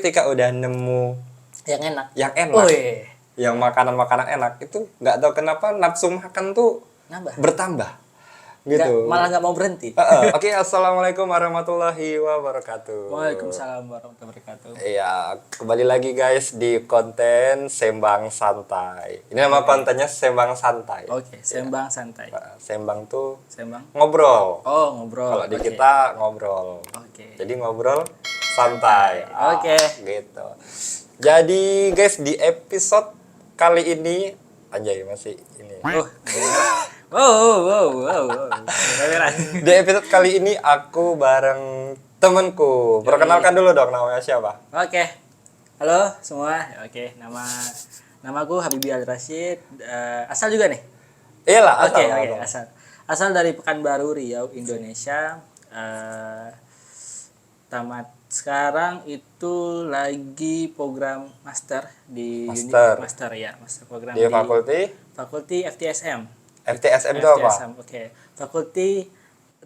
ketika udah nemu yang enak, yang makanan-makanan enak itu nggak tahu kenapa nafsu makan tuh nambah, bertambah gitu. malah nggak mau berhenti. Oke, assalamualaikum warahmatullahi wabarakatuh. Waalaikumsalam warahmatullahi wabarakatuh. Iya, kembali lagi guys di konten Sembang Santai. Ini nama kontennya Sembang Santai. Oke, Sembang Santai. Sembang tuh Sembang. ngobrol. Oh, ngobrol. Kalau di kita ngobrol. Oke. Jadi ngobrol santai. Oke. Gitu. Jadi guys, di episode kali ini anjay masih ini. Wow. Di episode kali ini aku bareng temenku. Perkenalkan dulu dong, namanya siapa? Oke. Halo semua. Oke, namaku Habibie Al Rashid. Asal juga nih. Iyalah, Oke, asal. Asal dari Pekanbaru, Riau, Indonesia. Tamat sekarang itu lagi program master di master program di fakulti FTSM. FTSM itu apa? Oke. Fakulti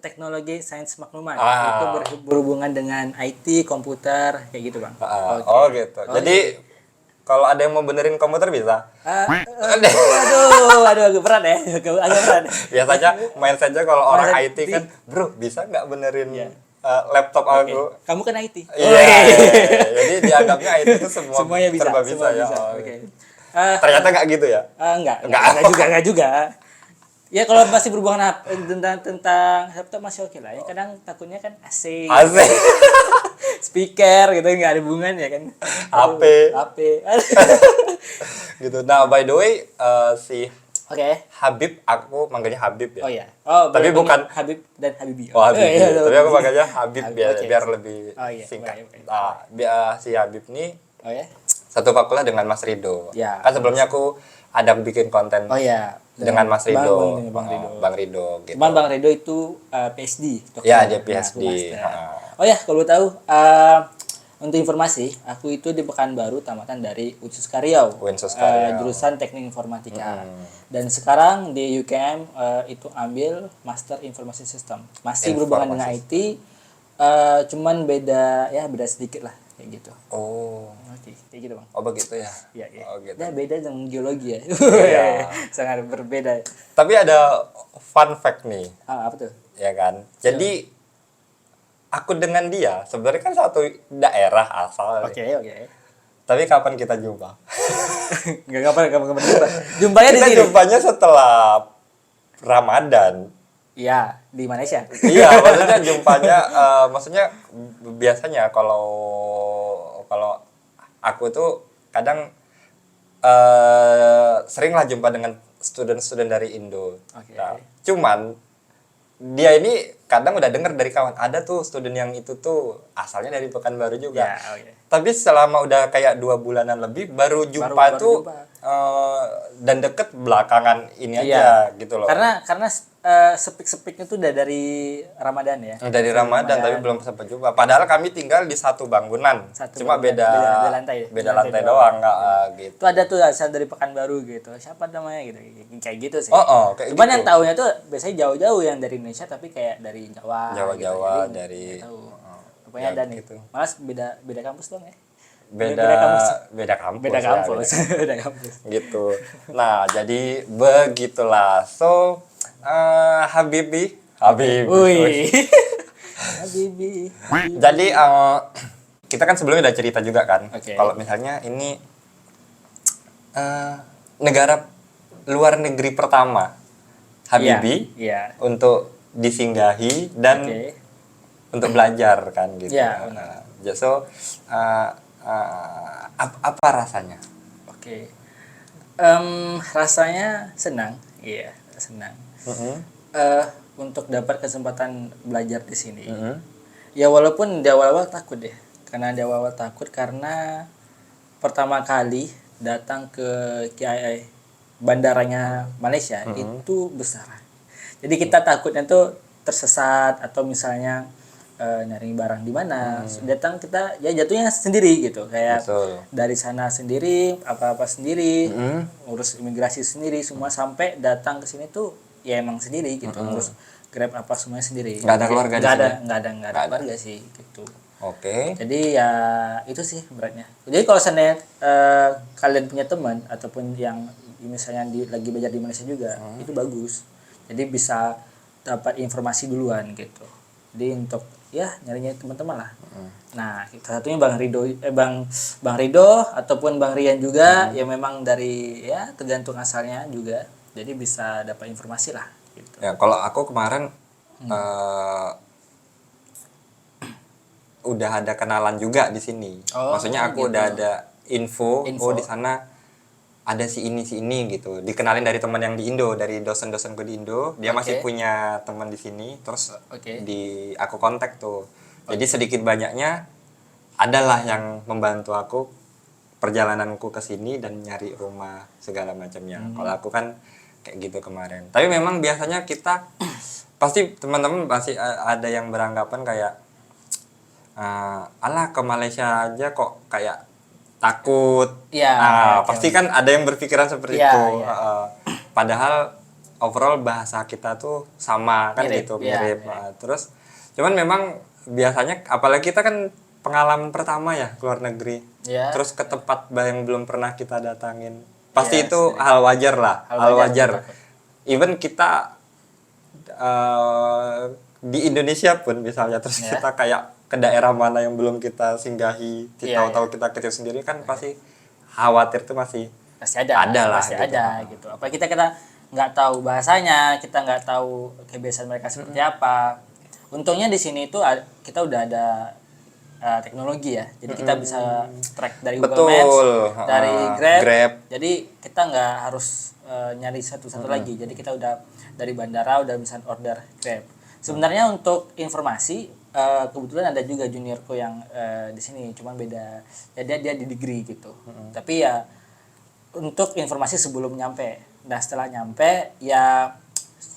Teknologi Sains Maklumat. Itu berhubungan dengan IT, komputer, kayak gitu, Bang. Okay. Oh, gitu. Jadi kalau ada yang mau benerin komputer bisa? Aduh, agak berat ya. Agak berat. Biasanya main saja kalau orang IT kan, bro, bisa nggak benerin laptop aku? Kamu kan IT. Iya. Jadi dianggapnya IT itu semuanya bisa. Serba bisa ya. Oke. Ternyata nggak gitu ya? Enggak juga. Ya kalau masih berhubungan tentang laptop masih oke lah. Ya kadang takutnya kan AC. Speaker gitu nggak ada hubungan ya kan. HP. Gitu. Nah, by the way, si Habib, aku manggilnya Habib ya. Oh iya. Oh, tapi bukan Habib dan Habibie. Oh, Habibie. Tapi aku manggilnya Habib biar lebih singkat. Biar si Habib nih satu fakultas dengan Mas Rido. Ya, kan sebelumnya aku ada bikin konten dengan Mas Rido. Bang Rido gitu. Bang Rido itu PhD. Ya, dia PhD. Oh ya, kalau tahu untuk informasi, aku itu di Pekanbaru tamatan dari Unsus Riau. Jurusan Teknik Informatika. Dan sekarang di UKM itu ambil Master Informasi System. Masih berhubungan dengan IT, cuman beda sedikit lah kayak gitu. Kayak gitu, Bang. Oh, begitu ya. Iya. Oh, gitu. Ya beda dengan geologi ya. Sangat berbeda. Tapi ada fun fact nih. Apa tuh? Ya kan. Jadi aku dengan dia sebenarnya kan satu daerah asal. Oke. Tapi kapan kita jumpa? Enggak kapan jumpa. Jumpanya di sini. Kita jumpanya setelah Ramadan. Iya, di Malaysia. Iya, maksudnya jumpanya maksudnya biasanya kalau aku tuh kadang sering lah jumpa dengan student-student dari Indo. Nah, cuman dia ini kadang udah denger dari kawan, ada tuh student yang itu tuh asalnya dari Pekanbaru juga. Tapi selama udah kayak 2 bulanan lebih baru jumpa tuh dan deket belakangan ini aja gitu loh. Karena sepik-sepiknya tuh udah dari Ramadan ya. Dari Ramadan tapi belum sempat jumpa. Padahal kami tinggal di satu bangunan. Cuma beda lantai doang gitu. Itu ada tuh asal dari Pekanbaru gitu. Siapa namanya gitu. Kayak gitu sih. Kayak cuman gitu. Yang tahunya tuh biasanya jauh-jauh yang dari Indonesia tapi kayak dari Jawa gitu. Dari pokoknya ada nih gitu. Malas beda kampus dong ya. Beda kampus gitu. Nah, jadi begitulah. So Habibie. Jadi kita kan sebelumnya udah cerita juga kan. Kalau misalnya ini negara luar negeri pertama Habibie untuk disinggahi dan untuk belajar kan gitu. So apa rasanya? Rasanya senang. Senang. Untuk dapat kesempatan belajar di sini. Ya walaupun di awal-awal takut deh. Karena pertama kali datang ke KIA bandaranya Malaysia itu besar. Jadi kita takutnya tuh tersesat atau misalnya nyari barang di mana, datang kita ya jatuhnya sendiri gitu, kayak dari sana sendiri, apa-apa sendiri, urus imigrasi sendiri, semua sampai datang ke sini tuh ya emang sendiri gitu, urus Grab apa semuanya sendiri. Nggak ada keluarga di sini? Nggak ada keluarga sih gitu. Oke. Jadi ya itu sih beratnya. Jadi kalau seandainya kalian punya teman ataupun yang misalnya lagi belajar di Malaysia juga, itu bagus. Jadi bisa dapat informasi duluan gitu. Jadi untuk ya nyarinya teman-teman lah. Nah, salah satunya Bang Rido ataupun Bang Rian juga yang memang dari ya tergantung asalnya juga. Jadi bisa dapat informasi lah gitu. Ya, kalau aku kemarin udah ada kenalan juga di sini. Maksudnya aku gitu. udah ada info. Oh di sana ada si ini gitu. Dikenalin dari teman yang di Indo, dari dosen-dosenku di Indo. Dia masih punya teman di sini. Terus aku kontak tuh. Jadi sedikit banyaknya adalah yang membantu aku perjalananku ke sini dan nyari rumah segala macamnya. Kalau aku kan kayak gitu kemarin. Tapi memang biasanya kita pasti teman-teman pasti ada yang beranggapan kayak alah ke Malaysia aja kok kayak takut. Pasti kan ada yang berpikiran seperti itu. Padahal overall bahasa kita tuh sama kan mirip. Terus cuman memang biasanya apalagi kita kan pengalaman pertama ya keluar negeri. Terus ke tempat yang belum pernah kita datangin. Pasti itu hal wajar lah, hal wajar. Even kita di Indonesia pun misalnya terus kita kayak ke daerah mana yang belum kita singgahi, tahu-tahu kita kecil sendiri kan pasti khawatir tuh pasti ada lah gitu. Apa kita nggak tahu bahasanya, kita nggak tahu kebiasaan mereka seperti apa. Untungnya di sini itu kita udah ada teknologi ya, jadi kita bisa track dari Google Maps, dari Grab. Jadi kita nggak harus nyari satu-satu lagi. Jadi kita udah dari bandara udah bisa order Grab. Sebenarnya untuk informasi kebetulan ada juga juniorku yang di sini, cuman beda ya dia di degree gitu. Tapi ya untuk informasi sebelum nyampe dan setelah nyampe ya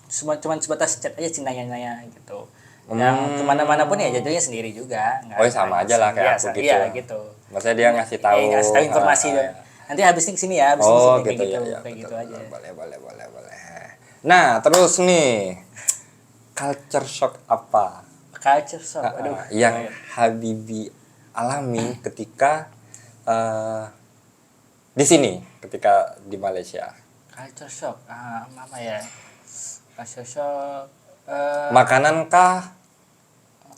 cuman sebatas chat aja nanya gitu. Yang kemana-mana pun ya jadinya sendiri juga. Sama aja lah kayak aku gitu. Iya gitu. Maksudnya dia ngasih tahu. Ngasih tahu informasi. Nanti habis ini kesini ya, habis ini sini gitu, kayak gitu aja. Boleh. Nah terus nih culture shock apa? Culture shock, yang Habibi alami ketika di sini, ketika di Malaysia. Culture shock, apa ya? Culture shock. Makanan kah?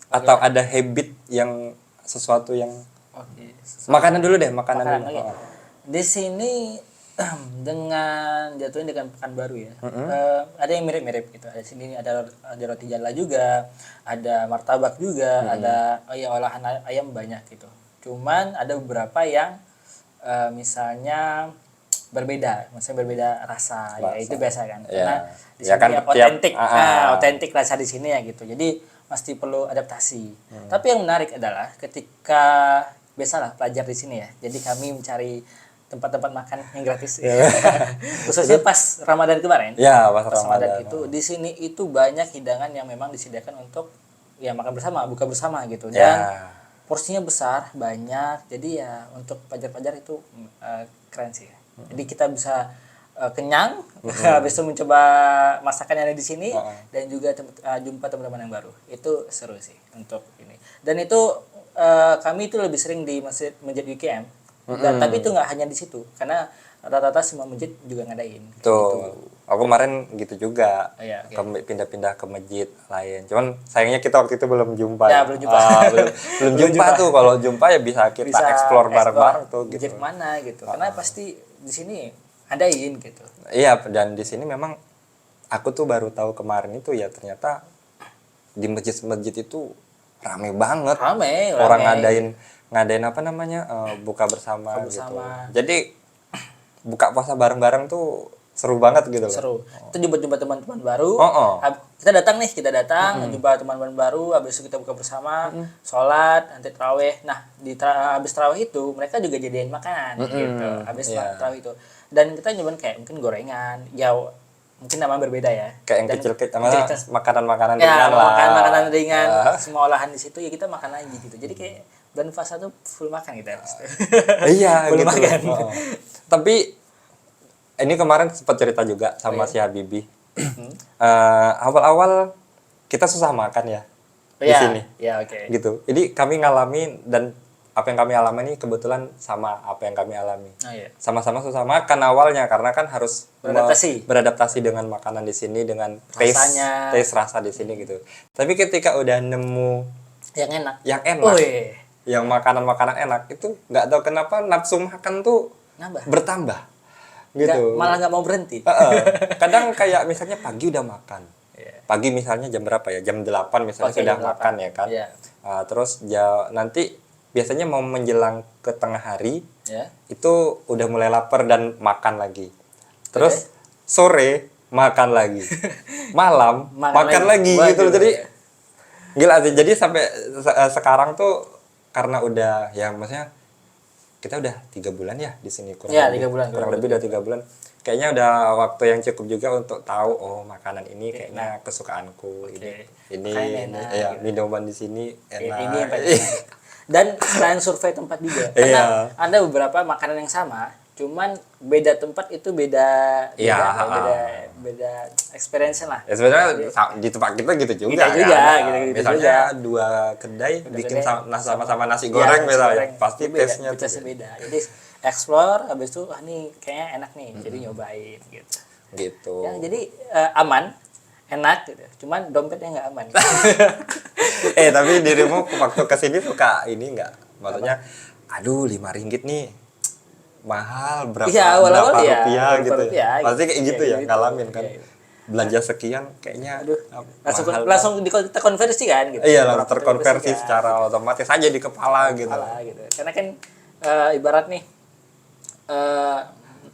Atau ada habit yang sesuatu yang makanan dulu deh, makanan dulu. Di sini dengan jatuhnya dengan Pekanbaru ya, ada yang mirip-mirip gitu. Di sini ada roti jala juga, ada martabak juga, ada olahan ayam banyak gitu. Cuman ada beberapa yang misalnya berbeda rasa. Ya itu biasa kan, karena di sini otentik rasa di sini ya gitu. Jadi pasti perlu adaptasi. Tapi yang menarik adalah ketika biasalah pelajar di sini ya. Jadi kami mencari tempat-tempat makan yang gratis. Khususnya pas Ramadan kemarin. Ya, pas Ramadan itu di sini itu banyak hidangan yang memang disediakan untuk ya makan bersama, buka bersama gitu. Dan porsinya besar, banyak. Jadi ya untuk pelajar-pelajar itu keren sih. Jadi kita bisa kenyang, habis itu mencoba masakan yang ada di sini dan juga jumpa teman-teman yang baru. Itu seru sih untuk ini. Dan itu kami itu lebih sering di masjid UKM. Tapi itu nggak hanya di situ, karena rata-rata semua masjid juga ngadain. Tuh, aku kemarin gitu juga, pindah-pindah ke masjid lain. Cuman sayangnya kita waktu itu belum jumpa. Belum jumpa. belum jumpa tuh. Kalau jumpa ya bisa kita explore bareng-bareng tuh. Masjid mana gitu, karena pasti di sini adain gitu. Iya, dan di sini memang aku tuh baru tahu kemarin itu ya ternyata di masjid-masjid itu rame banget. Rame. Orang ngadain apa namanya buka bersama gitu. Jadi buka puasa bareng-bareng tuh seru banget gitu loh. Seru. Itu jumpa teman-teman baru. Kita datang jumpa teman-teman baru, habis itu kita buka bersama, sholat, nanti tarawih. Nah, habis tarawih itu mereka juga jadiin makanan gitu. Habis tarawih itu. Dan kita nyobain kayak mungkin gorengan, ya mungkin nama berbeda ya. Kayak yang kecil-kecil makanan-makanan ringan lah. Makanan ringan, semua olahan di situ ya kita makan aja gitu. Jadi kayak dan fasa tuh full makan gitu ya. Iya full gitu. Makan. Tapi ini kemarin sempat cerita juga sama si Habibi. Awal-awal kita susah makan ya. di sini. Ya, oke. Gitu. Jadi kami ngalamin, dan apa yang kami alami ini kebetulan sama apa yang kami alami. Oh, iya. Sama-sama susah makan awalnya karena kan harus beradaptasi dengan makanan di sini, dengan taste rasa di sini gitu. Tapi ketika udah nemu yang enak, yang makanan-makanan enak itu, nggak tahu kenapa nafsu makan tuh bertambah gitu. Malah nggak mau berhenti. Kadang kayak misalnya pagi udah makan. Pagi misalnya jam berapa ya? Jam 8 misalnya sudah makan ya kan. Terus nanti biasanya mau menjelang ke tengah hari, itu udah mulai lapar dan makan lagi. Terus sore makan lagi, malam makan lagi gitu loh. Jadi gila sih. Jadi sampai sekarang tuh karena udah ya, maksudnya kita udah 3 bulan ya di sini, kurang lebih udah 3 bulan. Kayaknya udah waktu yang cukup juga untuk tahu, oh makanan ini kayaknya kesukaanku, ini ya, minuman di sini enak. Ini yang paling enak. Dan selain survei tempat juga, karena ada beberapa makanan yang sama, cuman beda tempat itu beda experience lah. Ya sebenarnya di tempat kita gitu juga. Misalnya 2 kedai bikin sama-sama nasi goreng misalnya, pasti taste-nya beda. Jadi explore, habis itu nih kayaknya enak nih, jadi nyobain gitu. Ya, jadi aman, enak gitu. Cuman dompetnya nggak aman. Tapi dirimu waktu kesini suka ini nggak? Maksudnya, aduh 5 ringgit nih mahal, berapa rupiah gitu. Pasti kayak gitu ya, ngalamin kan. Belanja sekian kayaknya langsung kita konversi kan gitu. Iya, langsung terkonversi secara otomatis aja di kepala gitu. Karena kan ibarat nih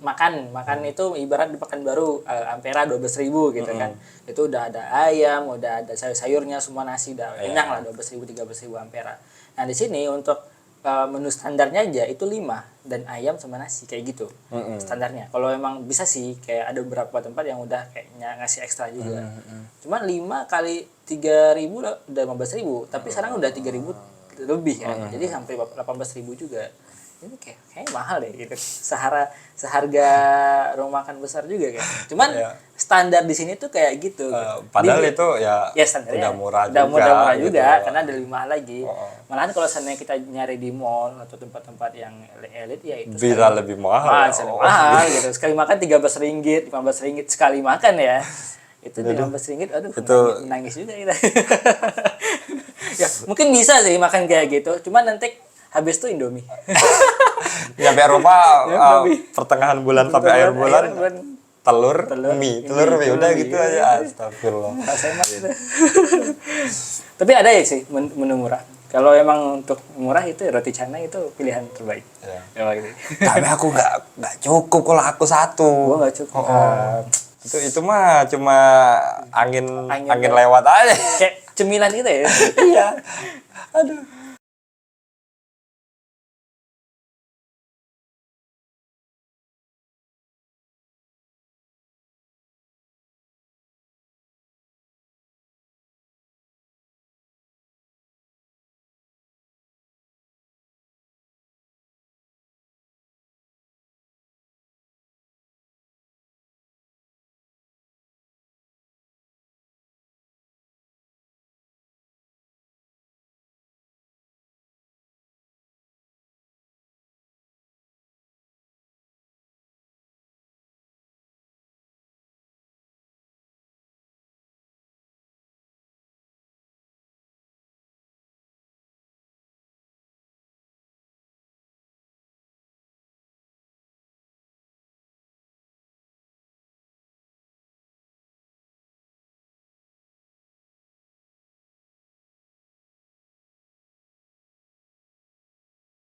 makan itu ibarat di Pekanbaru Ampera 12.000 gitu kan. Itu udah ada ayam, udah ada sayur-sayurnya, semua nasi udah kenyang lah, 12.000 13.000 Ampera. Nah, di sini untuk menu standarnya aja itu 5 dan ayam sama nasi kayak gitu. Standarnya. Kalau emang bisa sih kayak ada beberapa tempat yang udah kayaknya ngasih ekstra juga. Cuman 5 kali 3.000 udah 15.000, tapi sekarang udah 3.000 lebih kan. Jadi sampai 18.000 juga. Ini kayak mahal deh gitu. Seharga rumah makan besar juga kan. Cuman standar di sini tuh kayak gitu. Padahal itu ya udah murah juga gitu. Karena ada 5 lagi. Malahan kalau seandainya kita nyari di mall atau tempat-tempat yang elit ya itu bisa lebih mahal. Mahal gitu. Sekali makan 13 ringgit, 15 ringgit sekali makan ya. Itu 15 ringgit, nangis juga kita. Ya, mungkin bisa sih makan kayak gitu. Cuman nanti habis itu Indomie. Nyampe rumah pertengahan bulan sampai akhir bulan telur mie udah gitu aja. Astagfirullah. Tapi ada ya sih menu murah. Kalau emang untuk murah itu roti canai itu pilihan terbaik. Gitu. Tapi aku nggak cukup kalau aku satu. Gua nggak cukup. Itu mah cuma angin lewat aja. Kayak cemilan gitu ya. Iya. Aduh.